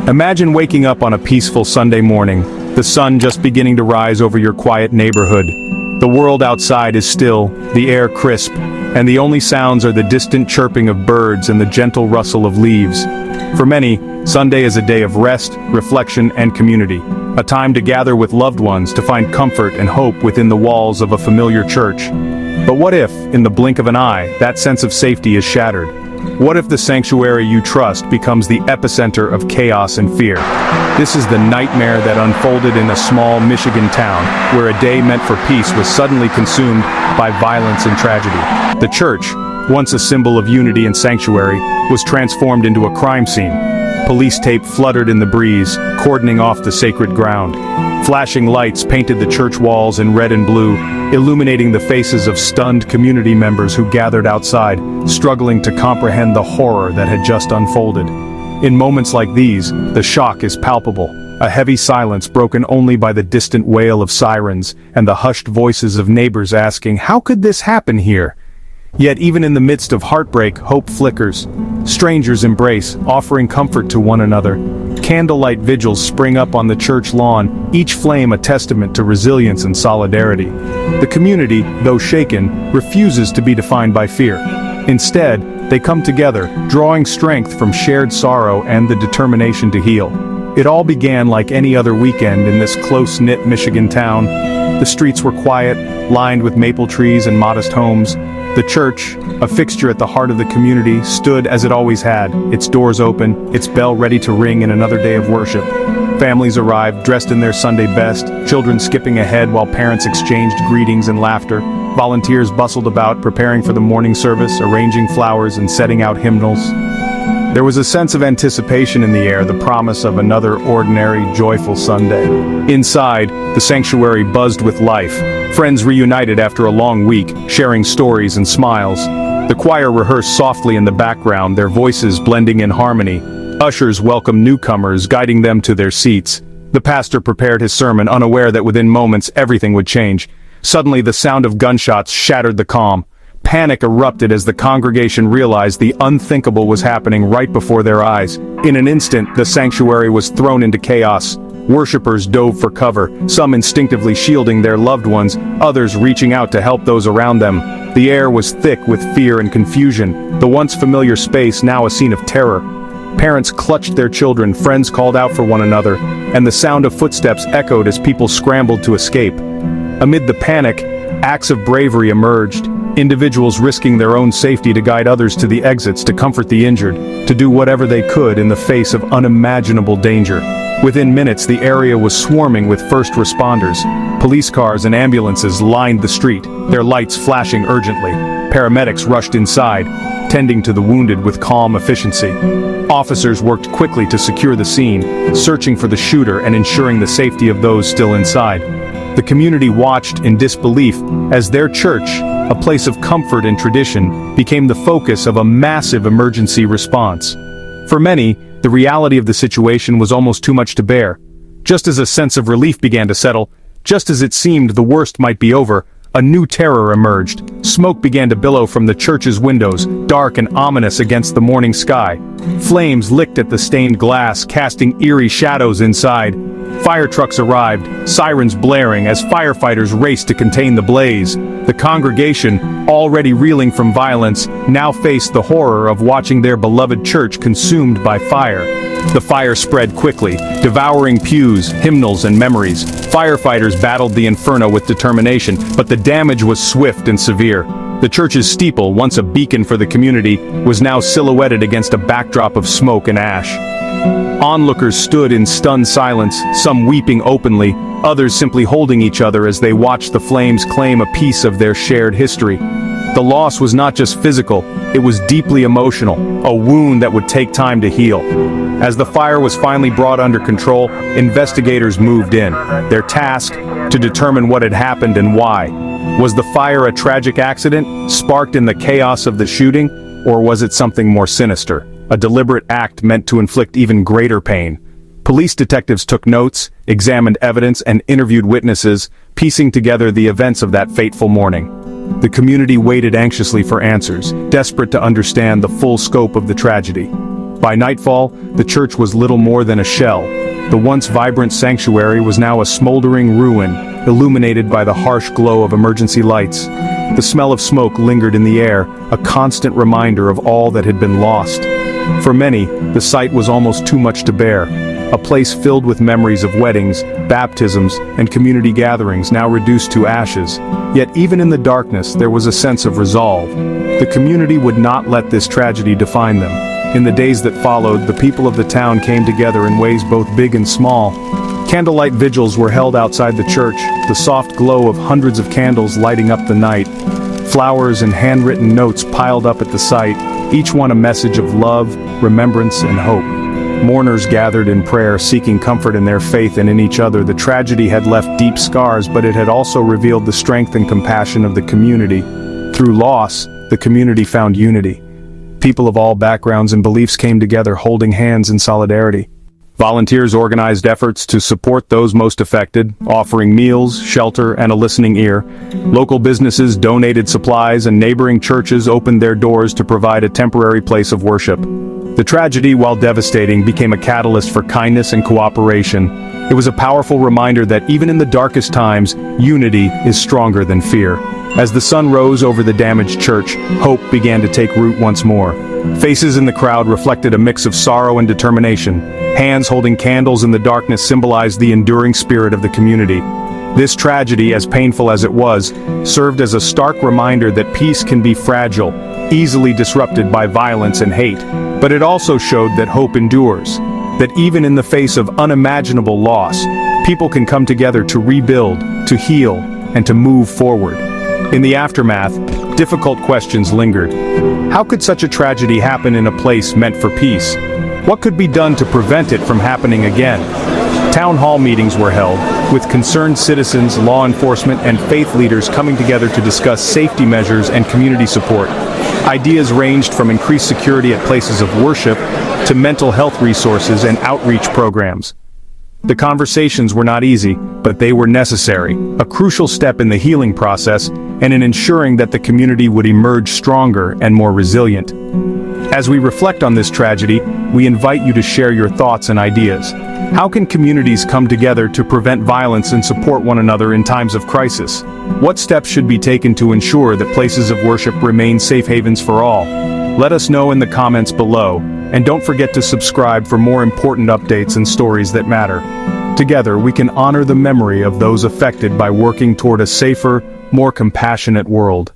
Imagine waking up on a peaceful Sunday morning, the sun just beginning to rise over your quiet neighborhood. The world outside is still, the air crisp, and the only sounds are the distant chirping of birds and the gentle rustle of leaves. For many, Sunday is a day of rest, reflection, and community, a time to gather with loved ones to find comfort and hope within the walls of a familiar church. But what if, in the blink of an eye, that sense of safety is shattered? What if the sanctuary you trust becomes the epicenter of chaos and fear? This is the nightmare that unfolded in a small Michigan town, where a day meant for peace was suddenly consumed by violence and tragedy. The church, once a symbol of unity and sanctuary, was transformed into a crime scene. Police tape fluttered in the breeze, cordoning off the sacred ground. Flashing lights painted the church walls in red and blue, illuminating the faces of stunned community members who gathered outside, struggling to comprehend the horror that had just unfolded. In moments like these, the shock is palpable, a heavy silence broken only by the distant wail of sirens and the hushed voices of neighbors asking, "How could this happen here?" Yet even in the midst of heartbreak, hope flickers. Strangers embrace, offering comfort to one another. Candlelight vigils spring up on the church lawn, each flame a testament to resilience and solidarity. The community, though shaken, refuses to be defined by fear. Instead, they come together, drawing strength from shared sorrow and the determination to heal. It all began like any other weekend in this close-knit Michigan town. The streets were quiet, lined with maple trees and modest homes. The church, a fixture at the heart of the community, stood as it always had, its doors open, its bell ready to ring in another day of worship. Families arrived, dressed in their Sunday best, children skipping ahead while parents exchanged greetings and laughter. Volunteers bustled about, preparing for the morning service, arranging flowers and setting out hymnals. There was a sense of anticipation in the air, the promise of another ordinary, joyful Sunday. Inside, the sanctuary buzzed with life. Friends reunited after a long week, sharing stories and smiles. The choir rehearsed softly in the background, their voices blending in harmony. Ushers welcomed newcomers, guiding them to their seats. The pastor prepared his sermon, unaware that within moments everything would change. Suddenly the sound of gunshots shattered the calm. Panic erupted as the congregation realized the unthinkable was happening right before their eyes. In an instant, the sanctuary was thrown into chaos. Worshippers dove for cover, some instinctively shielding their loved ones, others reaching out to help those around them. The air was thick with fear and confusion, the once familiar space now a scene of terror. Parents clutched their children, friends called out for one another, and the sound of footsteps echoed as people scrambled to escape. Amid the panic, acts of bravery emerged. Individuals risking their own safety to guide others to the exits, to comfort the injured, to do whatever they could in the face of unimaginable danger. Within minutes, the area was swarming with first responders. Police cars and ambulances lined the street, their lights flashing urgently. Paramedics rushed inside, tending to the wounded with calm efficiency. Officers worked quickly to secure the scene, searching for the shooter and ensuring the safety of those still inside. The community watched in disbelief as their church, a place of comfort and tradition, became the focus of a massive emergency response. For many, the reality of the situation was almost too much to bear. Just as a sense of relief began to settle, just as it seemed the worst might be over, a new terror emerged. Smoke began to billow from the church's windows, dark and ominous against the morning sky. Flames licked at the stained glass, casting eerie shadows inside. Fire trucks arrived, sirens blaring as firefighters raced to contain the blaze. The congregation, already reeling from violence, now faced the horror of watching their beloved church consumed by fire. The fire spread quickly, devouring pews, hymnals, and memories. Firefighters battled the inferno with determination, but the damage was swift and severe. The church's steeple, once a beacon for the community, was now silhouetted against a backdrop of smoke and ash. Onlookers stood in stunned silence, some weeping openly, others simply holding each other as they watched the flames claim a piece of their shared history. The loss was not just physical, it was deeply emotional, a wound that would take time to heal. As the fire was finally brought under control, investigators moved in, their task to determine what had happened and why. Was the fire a tragic accident, sparked in the chaos of the shooting, or was it something more sinister, a deliberate act meant to inflict even greater pain? Police detectives took notes, examined evidence, and interviewed witnesses, piecing together the events of that fateful morning. The community waited anxiously for answers, desperate to understand the full scope of the tragedy. By nightfall, the church was little more than a shell. The once vibrant sanctuary was now a smoldering ruin, illuminated by the harsh glow of emergency lights. The smell of smoke lingered in the air, a constant reminder of all that had been lost. For many, the sight was almost too much to bear. A place filled with memories of weddings, baptisms, and community gatherings now reduced to ashes. Yet even in the darkness, there was a sense of resolve. The community would not let this tragedy define them. In the days that followed, the people of the town came together in ways both big and small. Candlelight vigils were held outside the church, the soft glow of hundreds of candles lighting up the night. Flowers and handwritten notes piled up at the site, each one a message of love, remembrance, and hope. Mourners gathered in prayer, seeking comfort in their faith and in each other. The tragedy had left deep scars, but it had also revealed the strength and compassion of the community. Through loss, the community found unity. People of all backgrounds and beliefs came together, holding hands in solidarity. Volunteers organized efforts to support those most affected, offering meals, shelter, and a listening ear. Local businesses donated supplies, and neighboring churches opened their doors to provide a temporary place of worship. The tragedy, while devastating, became a catalyst for kindness and cooperation. It was a powerful reminder that even in the darkest times, unity is stronger than fear. As the sun rose over the damaged church, hope began to take root once more. Faces in the crowd reflected a mix of sorrow and determination. Hands holding candles in the darkness symbolized the enduring spirit of the community. This tragedy, as painful as it was, served as a stark reminder that peace can be fragile, easily disrupted by violence and hate. But it also showed that hope endures, that even in the face of unimaginable loss, people can come together to rebuild, to heal, and to move forward. In the aftermath, difficult questions lingered. How could such a tragedy happen in a place meant for peace? What could be done to prevent it from happening again? Town hall meetings were held, with concerned citizens, law enforcement, and faith leaders coming together to discuss safety measures and community support. Ideas ranged from increased security at places of worship to mental health resources and outreach programs. The conversations were not easy, but they were necessary, a crucial step in the healing process and in ensuring that the community would emerge stronger and more resilient. As we reflect on this tragedy, we invite you to share your thoughts and ideas. How can communities come together to prevent violence and support one another in times of crisis? What steps should be taken to ensure that places of worship remain safe havens for all? Let us know in the comments below, and don't forget to subscribe for more important updates and stories that matter. Together, we can honor the memory of those affected by working toward a safer, more compassionate world.